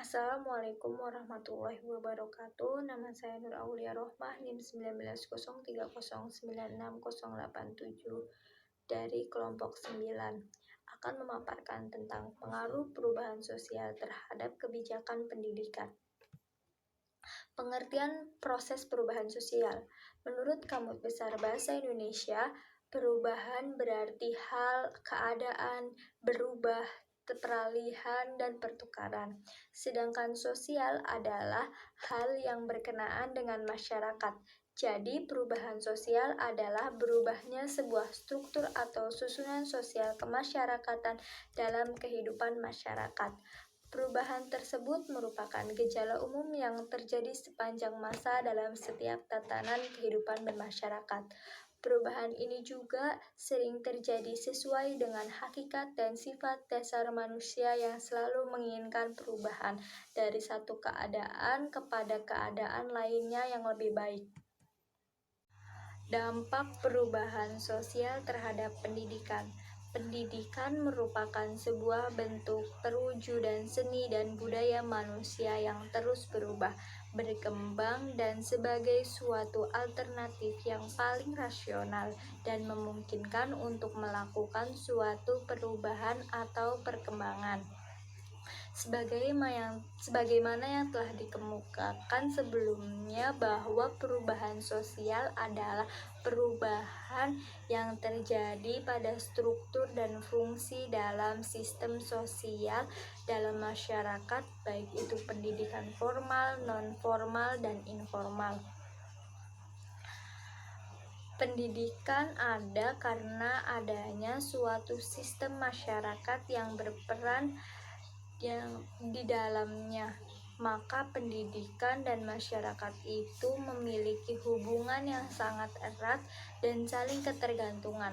Assalamualaikum warahmatullahi wabarakatuh. Nama saya Nur Aulia Rohmah, NIM 1903099687 dari kelompok 9 akan memaparkan tentang pengaruh perubahan sosial terhadap kebijakan pendidikan. Pengertian proses perubahan sosial. Menurut Kamus Besar Bahasa Indonesia, perubahan berarti hal, keadaan, berubah, peralihan, dan pertukaran. Sedangkan sosial adalah hal yang berkenaan dengan masyarakat. Jadi, perubahan sosial adalah berubahnya sebuah struktur atau susunan sosial kemasyarakatan dalam kehidupan masyarakat. Perubahan tersebut merupakan gejala umum yang terjadi sepanjang masa dalam setiap tatanan kehidupan bermasyarakat. Perubahan ini juga sering terjadi sesuai dengan hakikat dan sifat dasar manusia yang selalu menginginkan perubahan dari satu keadaan kepada keadaan lainnya yang lebih baik. Dampak perubahan sosial terhadap pendidikan. Pendidikan merupakan sebuah bentuk perwujudan seni dan budaya manusia yang terus berubah, berkembang, dan sebagai suatu alternatif yang paling rasional dan memungkinkan untuk melakukan suatu perubahan atau perkembangan. Sebagaimana yang telah dikemukakan sebelumnya bahwa perubahan sosial adalah perubahan yang terjadi pada struktur dan fungsi dalam sistem sosial dalam masyarakat, baik itu pendidikan formal, non-formal, dan informal. Pendidikan ada karena adanya suatu sistem masyarakat yang berperan yang di dalamnya, maka pendidikan dan masyarakat itu memiliki hubungan yang sangat erat dan saling ketergantungan.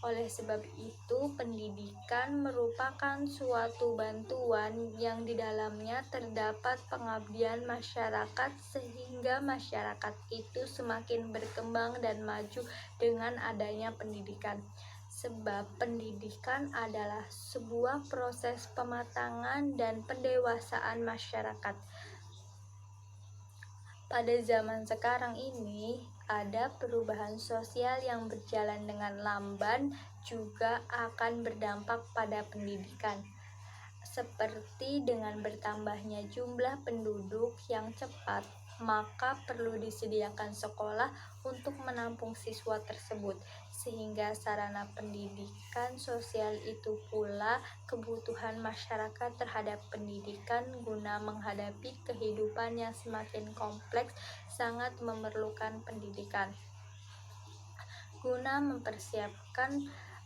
Oleh sebab itu, pendidikan merupakan suatu bantuan yang di dalamnya terdapat pengabdian masyarakat sehingga masyarakat itu semakin berkembang dan maju dengan adanya pendidikan. Sebab pendidikan adalah sebuah proses pematangan dan pendewasaan masyarakat. Pada zaman sekarang ini, ada perubahan sosial yang berjalan dengan lamban juga akan berdampak pada pendidikan. Seperti dengan bertambahnya jumlah penduduk yang cepat, maka perlu disediakan sekolah untuk menampung siswa tersebut, sehingga sarana pendidikan sosial itu pula kebutuhan masyarakat terhadap pendidikan guna menghadapi kehidupan yang semakin kompleks sangat memerlukan pendidikan. Guna mempersiapkan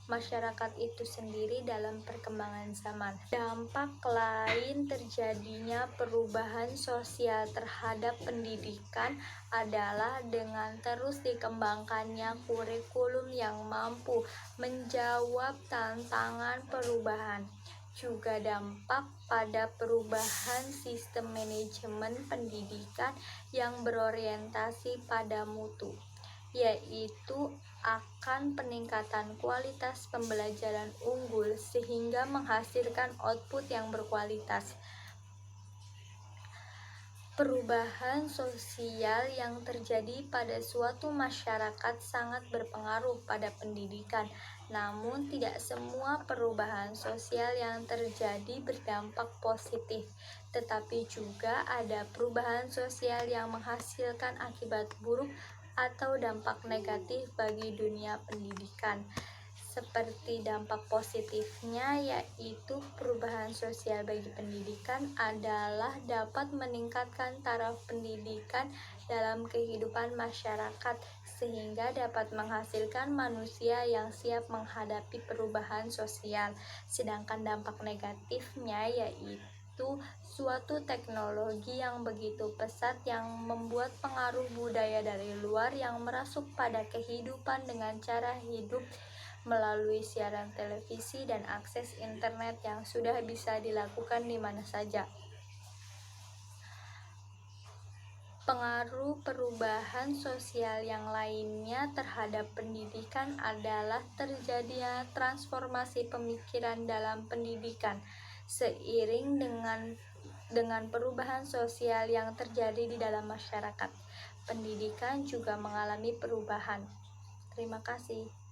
masyarakat itu sendiri dalam perkembangan zaman. Dampak lain terjadinya perubahan sosial terhadap pendidikan adalah dengan terus dikembangkannya kurikulum yang mampu menjawab tantangan perubahan. Juga dampak pada perubahan sistem manajemen pendidikan yang berorientasi pada mutu, yaitu akan peningkatan kualitas pembelajaran unggul sehingga menghasilkan output yang berkualitas. Perubahan sosial yang terjadi pada suatu masyarakat sangat berpengaruh pada pendidikan, namun tidak semua perubahan sosial yang terjadi berdampak positif, tetapi juga ada perubahan sosial yang menghasilkan akibat buruk atau dampak negatif bagi dunia pendidikan. Seperti dampak positifnya, yaitu perubahan sosial bagi pendidikan adalah dapat meningkatkan taraf pendidikan dalam kehidupan masyarakat sehingga dapat menghasilkan manusia yang siap menghadapi perubahan sosial. Sedangkan dampak negatifnya yaitu suatu teknologi yang begitu pesat yang membuat pengaruh budaya dari luar yang merasuk pada kehidupan dengan cara hidup melalui siaran televisi dan akses internet yang sudah bisa dilakukan di mana saja. Pengaruh perubahan sosial yang lainnya terhadap pendidikan adalah terjadinya transformasi pemikiran dalam pendidikan. Seiring dengan dengan perubahan sosial yang terjadi di dalam masyarakat. Pendidikan juga mengalami perubahan. Terima kasih.